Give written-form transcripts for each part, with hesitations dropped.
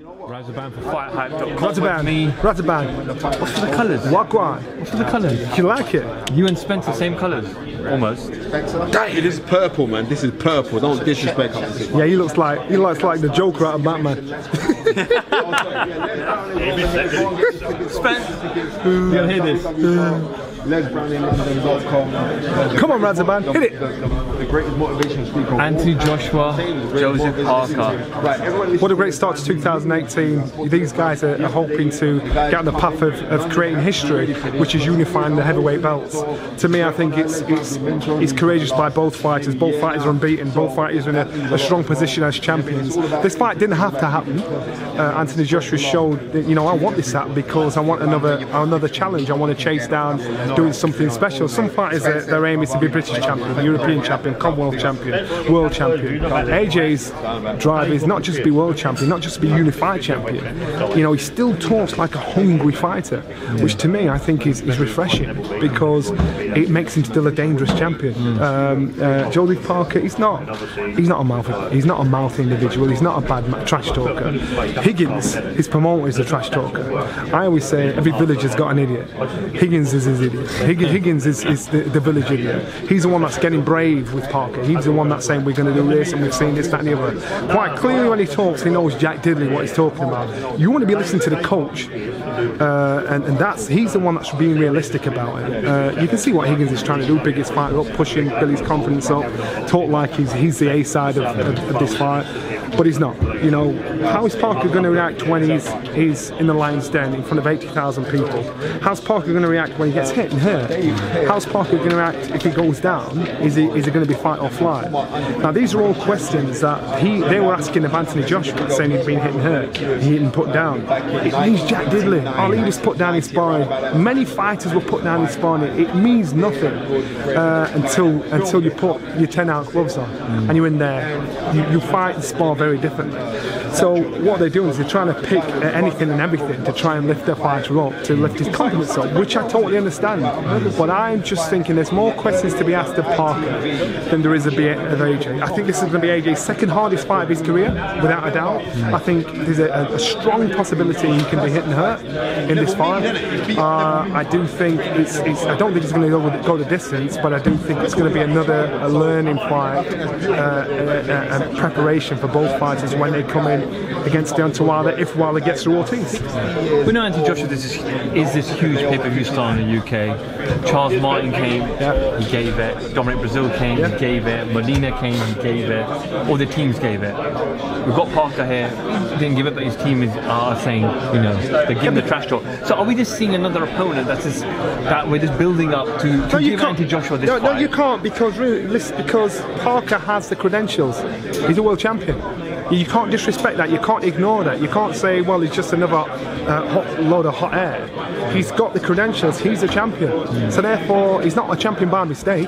Razaban for FightHype.com. Razaban. What's for the colours? Wagwan. What's for the colours? You like it? You and Spencer, same colours. Almost. It is purple, man. This is purple. Don't disrespect us. Yeah, he looks like the Joker out of Batman. Spence. You'll hear this. Come on, Razaban, hit it. The greatest motivation speaker. Anthony Joshua, Joseph Parker. What a great start to 2018. These guys are hoping to get on the path of creating history, which is unifying the heavyweight belts. To me, I think it's courageous by both fighters. Both fighters are unbeaten. Both fighters are in a strong position as champions. This fight didn't have to happen. Anthony Joshua showed that, I want this to happen because I want another challenge. I want to chase down doing something special. Some fighters, their aim is to be British champion, European champion, Commonwealth champion, world champion. AJ's drive is not just to be world champion, not just to be unified champion. He still talks like a hungry fighter, which to me I think is refreshing because it makes him still a dangerous champion. Joseph Parker, he's not a mouth individual. He's not a bad trash talker. Higgins, his promoter, is a trash talker. I always say every village has got an idiot. Higgins is his idiot. Higgins is the village idiot. He's the one that's getting brave with Parker. He's the one that's saying we're going to do this and we've seen this, that and the other. Quite clearly when he talks, he knows Jack Diddley what he's talking about. You want to be listening to the coach, and he's the one that's being realistic about it. You can see what Higgins is trying to do, biggest fighter up, pushing Billy's confidence up, talk like he's the A side of this fight. But he's not. How is Parker going to react when he's in the lion's den in front of 80,000 people? How's Parker going to react when he gets hit and hurt? How's Parker going to react if he goes down? Is he going to be fight or flight? Now these are all questions that they were asking of Anthony Joshua, saying he'd been hit and hurt, he hadn't put down. It means Jack Diddley. Ali was put down in sparring. Many fighters were put down in sparring. It means nothing until you put your 10-ounce gloves on and you're in there. You fight and spar very differently. So what they're doing is they're trying to pick at anything and everything to try and lift their fighter up, to lift his confidence up, which I totally understand. But I'm just thinking there's more questions to be asked of Parker than there is of AJ. I think this is going to be AJ's second hardest fight of his career, without a doubt. I think there's a strong possibility he can be hit and hurt in this fight. I do think I don't think it's going to go the distance, but I do think it's going to be another learning fight, and preparation for both fighters when they come in against Deontay Wilder, if Wilder gets through Ortiz. We know Anthony Joshua is this huge pay-per-view star in the UK. Charles Martin came, he gave it. Dominic Brazil came, he gave it. Molina came, he gave it. All the teams gave it. We've got Parker here, he didn't give it, but his team are saying, they're giving the trash talk. So are we just seeing another opponent that we're just building up to give Anthony Joshua this fight? No, you can't, because Parker has the credentials. He's a world champion. You can't disrespect that. You can't ignore that. You can't say, well, he's just another load of hot air. He's got the credentials. He's a champion. So therefore, he's not a champion by mistake.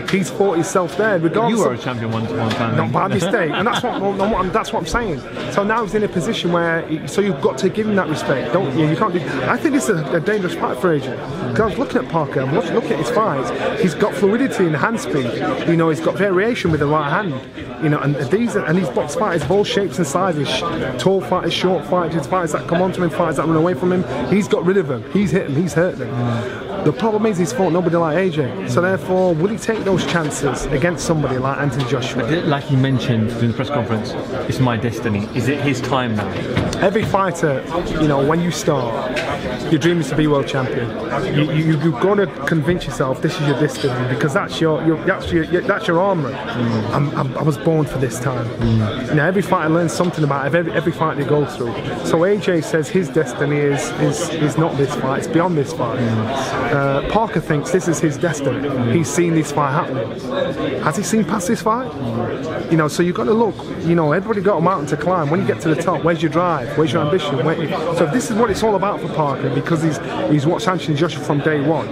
He's fought himself there. Regardless, you were a champion one time. Not by mistake, and that's what I'm saying. So now he's in a position where, you've got to give him that respect, don't you? You can't do. I think this is a dangerous fight for AJ. Because I was looking at Parker, I'm looking at his fights. He's got fluidity in the hand speed. He's got variation with the right hand. And these box fighters of all shapes and sizes, tall fighters, short fighters, fighters that come onto him, fighters that run away from him. He's got rid of them. He's hit them. He's hurt them. The problem is he's fought nobody like AJ. So therefore, will he take those chances against somebody like Anthony Joshua? Like he mentioned during the press conference, it's my destiny. Is it his time now? Every fighter, when you start, your dream is to be world champion. You've got to convince yourself this is your destiny, because that's your armour. I was born for this time. Every fighter learns something about every fight they go through. So AJ says his destiny is not this fight; it's beyond this fight. Parker thinks this is his destiny. He's seen this fight happening. Has he seen past this fight? So you've got to look. Everybody got a mountain to climb. When you get to the top, where's your drive? Where's your ambition? So if this is what it's all about for Parker, because he's watched Anthony Joshua from day one,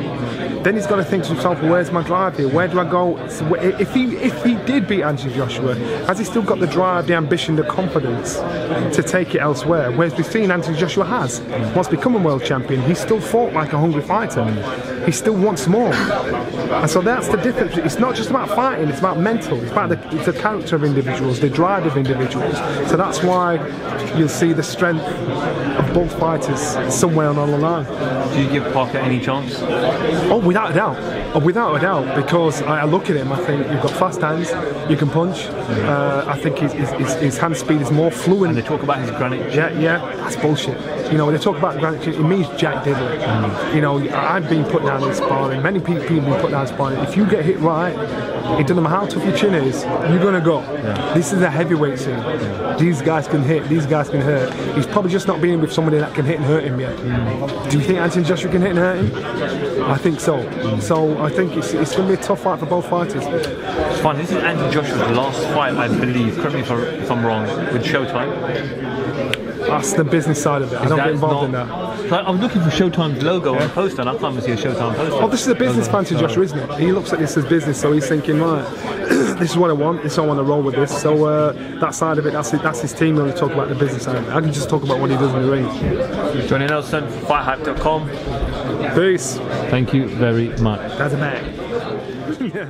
then he's got to think to himself, well, where's my drive here? Where do I go? So if he did beat Anthony Joshua, has he still got the drive, the ambition, the confidence to take it elsewhere? Whereas we've seen Anthony Joshua has. Once become a world champion, he still fought like a hungry fighter. He still wants more. And so that's the difference. It's not just about fighting, it's about mental. It's about the character of individuals, the drive of individuals. So that's why you'll see the strength of both fighters somewhere along the line. Do you give Parker any chance? Oh, without a doubt. Oh, without a doubt, because I look at him, I think you've got fast hands, you can punch. I think his hand speed is more fluent. And they talk about his granite. Yeah, that's bullshit. You know, when they talk about granite, it means Jack Diddley. You know, I've been put down in sparring. Many people have been put down in sparring. If you get hit right, it doesn't matter how tough your chin is, you're gonna go. This is a heavyweight scene. These guys can hit, these guys can hurt. He's probably just not been with somebody that can hit and hurt him yet. Do you think Anthony Joshua can hit and hurt him? I think so. So I think it's going to be a tough fight for both fighters. It's fun. This is Anthony Joshua's last fight, I believe. Correct me if I'm wrong. With Showtime. That's the business side of it. I don't get involved in that. So I'm looking for Showtime's logo on the poster, and I can't even see a Showtime poster. Oh, this is a business fan to Joshua, isn't it? He looks at this as business, so he's thinking, right, this is what I want. This is how I want to roll with this. So that side of it, that's his team when we talk about the business side of it. I can just talk about what he does in the ring. Johnny Nelson, FightHype.com. Peace. Thank you very much. That's a man. Yeah.